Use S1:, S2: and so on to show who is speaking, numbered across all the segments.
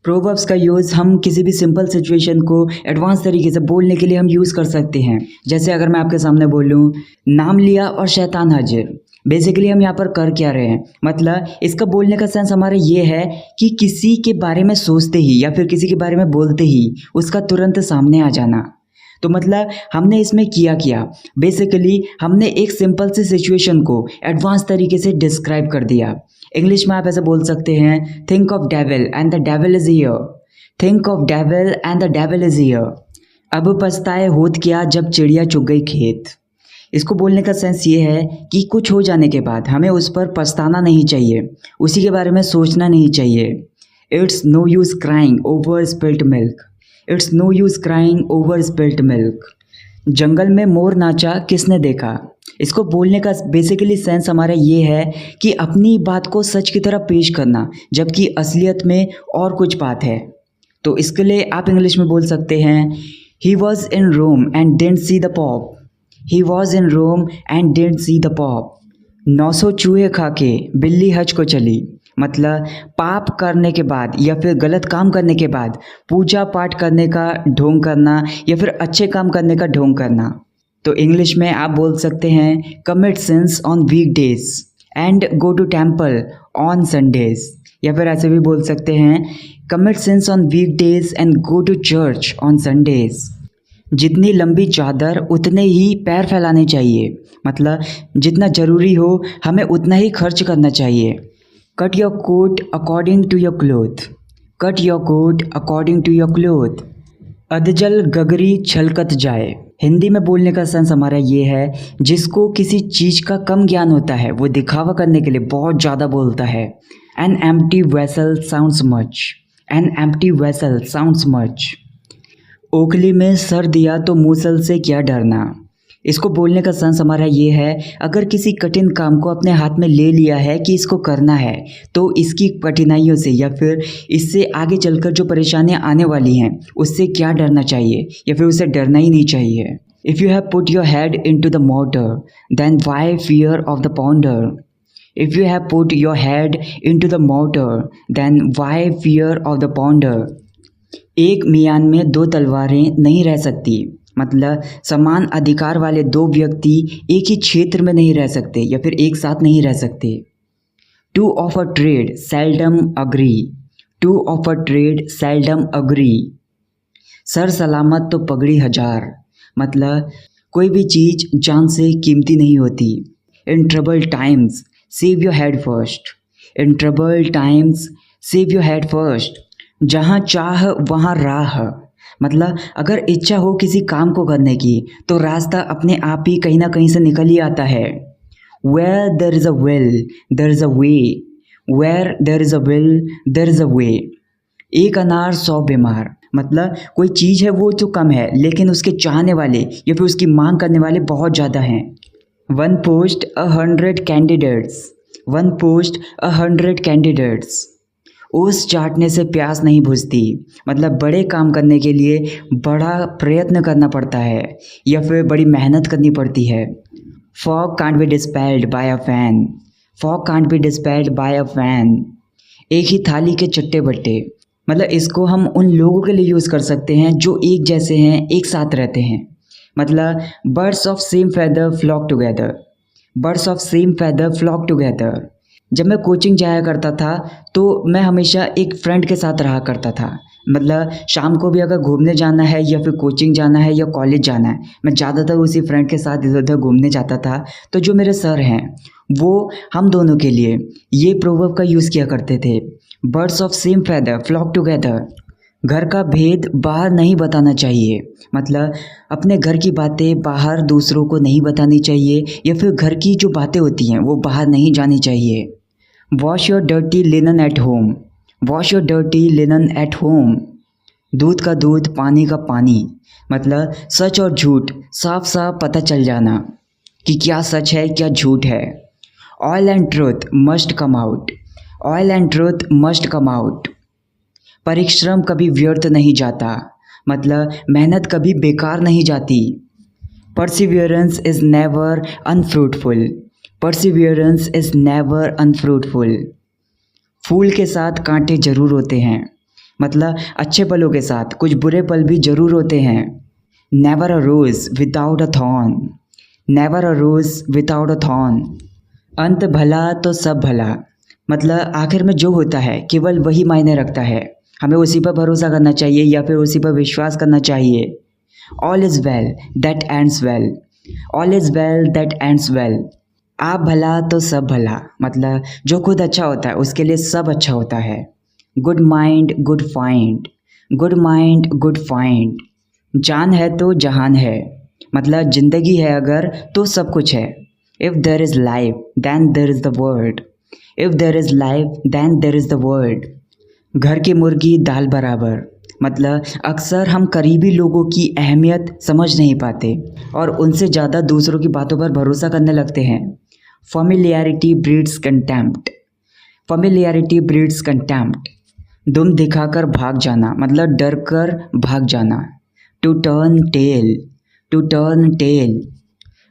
S1: Proverbs का use हम किसी भी सिंपल सिचुएशन को एडवांस तरीके से बोलने के लिए हम यूज़ कर सकते हैं। जैसे अगर मैं आपके सामने बोलूँ, नाम लिया और शैतान हाजिर। बेसिकली हम यहाँ पर कर क्या रहे हैं, मतलब इसका बोलने का सेंस हमारा ये है कि किसी के बारे में सोचते ही या फिर किसी के बारे में बोलते ही उसका तुरंत सामने आ जाना। तो मतलब हमने इसमें किया क्या, बेसिकली हमने एक सिंपल सी सिचुएशन को एडवांस तरीके से डिस्क्राइब कर दिया। इंग्लिश में आप ऐसे बोल सकते हैं, think of devil and the devil is here. Think of devil and the devil is here. अब पछताए होत क्या जब चिड़िया चुग गई खेत। इसको बोलने का सेंस ये है कि कुछ हो जाने के बाद हमें उस पर पछताना नहीं चाहिए, उसी के बारे में सोचना नहीं चाहिए। It's no use crying over spilt milk. It's no use crying over spilt milk. जंगल में मोर नाचा किसने देखा। इसको बोलने का बेसिकली सेंस हमारा ये है कि अपनी बात को सच की तरह पेश करना, जबकि असलियत में और कुछ बात है। तो इसके लिए आप इंग्लिश में बोल सकते हैं, he was in Rome and didn't see the pope. He was in Rome and didn't see the pope. 900 चूहे खा के बिल्ली हज को चली। मतलब पाप करने के बाद या फिर गलत काम करने के बाद पूजा पाठ करने का ढोंग करना या फिर अच्छे काम करने का ढोंग करना। तो इंग्लिश में आप बोल सकते हैं, commit sins on weekdays and go to temple on Sundays. या फिर ऐसे भी बोल सकते हैं, commit sins on weekdays and go to church on Sundays. जितनी लंबी चादर उतने ही पैर फैलाने चाहिए, मतलब जितना ज़रूरी हो हमें उतना ही खर्च करना चाहिए। Cut your coat according to your cloth. Cut your coat according to your cloth. अधजल गगरी छलकत जाए। हिंदी में बोलने का सेंस हमारा ये है, जिसको किसी चीज़ का कम ज्ञान होता है वो दिखावा करने के लिए बहुत ज़्यादा बोलता है। An empty vessel sounds much. An empty vessel sounds much. ओखली में सर दिया तो मूसल से क्या डरना। इसको बोलने का सेंस हमारा ये है, अगर किसी कठिन काम को अपने हाथ में ले लिया है कि इसको करना है, तो इसकी कठिनाइयों से या फिर इससे आगे चलकर जो परेशानियां आने वाली हैं उससे क्या डरना चाहिए या फिर उससे डरना ही नहीं चाहिए। If you have put your head into the mortar then why fear of the pounder. If you have put your head into the mortar then why fear of the pounder. एक मियान में दो तलवारें नहीं रह सकती, मतलब समान अधिकार वाले दो व्यक्ति एक ही क्षेत्र में नहीं रह सकते या फिर एक साथ नहीं रह सकते। Two of a trade seldom agree. Two of a trade seldom agree. Sir सलामत तो पगड़ी हजार, मतलब कोई भी चीज़ जान से कीमती नहीं होती। In trouble times save your head first. In trouble times save your head first. जहाँ चाह वहाँ राह, मतलब अगर इच्छा हो किसी काम को करने की तो रास्ता अपने आप ही कहीं ना कहीं से निकल ही आता है। Where there is a will there is a way. Where there is a will there is a way. एक अनार 100 बीमार, मतलब कोई चीज़ है वो तो कम है लेकिन उसके चाहने वाले या फिर उसकी मांग करने वाले बहुत ज़्यादा हैं। 1 पोस्ट 100 कैंडिडेट्स। 1 post 100 candidates. ओस चाटने से प्यास नहीं बुझती, मतलब बड़े काम करने के लिए बड़ा प्रयत्न करना पड़ता है या फिर बड़ी मेहनत करनी पड़ती है। Fog can't be dispelled by a fan. Fog can't be dispelled by a fan. एक ही थाली के चट्टे बट्टे, मतलब इसको हम उन लोगों के लिए यूज़ कर सकते हैं जो एक जैसे हैं, एक साथ रहते हैं। मतलब birds of same feather flock together. Birds of same feather flock together. जब मैं कोचिंग जाया करता था तो मैं हमेशा एक फ्रेंड के साथ रहा करता था, मतलब शाम को भी अगर घूमने जाना है या फिर कोचिंग जाना है या कॉलेज जाना है, मैं ज़्यादातर उसी फ्रेंड के साथ इधर उधर घूमने जाता था। तो जो मेरे सर हैं वो हम दोनों के लिए ये प्रोवर्ब का यूज़ किया करते थे, birds of same feather flock together. घर का भेद बाहर नहीं बताना चाहिए, मतलब अपने घर की बातें बाहर दूसरों को नहीं बतानी चाहिए या फिर घर की जो बातें होती हैं वो बाहर नहीं जानी चाहिए। Wash your dirty linen at home. Wash your dirty linen at home. दूध का दूध पानी का पानी, मतलब सच और झूठ साफ साफ पता चल जाना कि क्या सच है क्या झूठ है। Oil and truth must come out. Oil and truth must come out. परिश्रम कभी व्यर्थ नहीं जाता, मतलब मेहनत कभी बेकार नहीं जाती। Perseverance is never unfruitful. Perseverance is never unfruitful. फूल के साथ कांटे जरूर होते हैं, मतलब अच्छे पलों के साथ कुछ बुरे पल भी ज़रूर होते हैं। Never a rose without a thorn, never a rose without a thorn. अंत भला तो सब भला, मतलब आखिर में जो होता है केवल वही मायने रखता है। हमें उसी पर भरोसा करना चाहिए या फिर उसी पर विश्वास करना चाहिए। All is well that ends well, all is well that ends well. आप भला तो सब भला, मतलब जो खुद अच्छा होता है उसके लिए सब अच्छा होता है। Good mind good find, good mind good find. जान है तो जहान है, मतलब ज़िंदगी है अगर तो सब कुछ है। If there is life then there is the world, if there is life then there is the world. घर की मुर्गी दाल बराबर, मतलब अक्सर हम करीबी लोगों की अहमियत समझ नहीं पाते और उनसे ज़्यादा दूसरों की बातों पर भरोसा करने लगते हैं। Familiarity breeds contempt, familiarity breeds contempt। दुम दिखाकर भाग जाना, मतलब डर कर भाग जाना। To turn tail, to turn tail.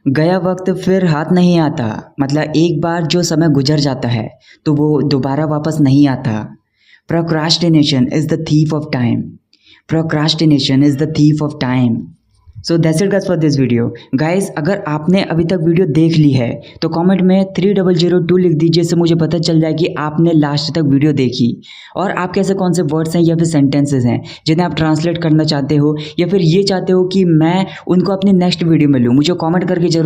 S1: गया वक्त फिर हाथ नहीं आता, मतलब एक बार जो समय गुजर जाता है तो वो दोबारा वापस नहीं आता। Procrastination is the thief of time, procrastination is the thief of time। So that's it guys for this video. Guys अगर आपने अभी तक वीडियो देख ली है तो कमेंट में 3002 लिख दीजिए, इससे मुझे पता चल जाए कि आपने लास्ट तक वीडियो देखी। और आपके ऐसे कौन से वर्ड्स हैं या फिर सेंटेंसेस हैं जिन्हें आप ट्रांसलेट करना चाहते हो या फिर ये चाहते हो कि मैं उनको अपनी नेक्स्ट वीडियो में लूँ, मुझे कमेंट करके जरूर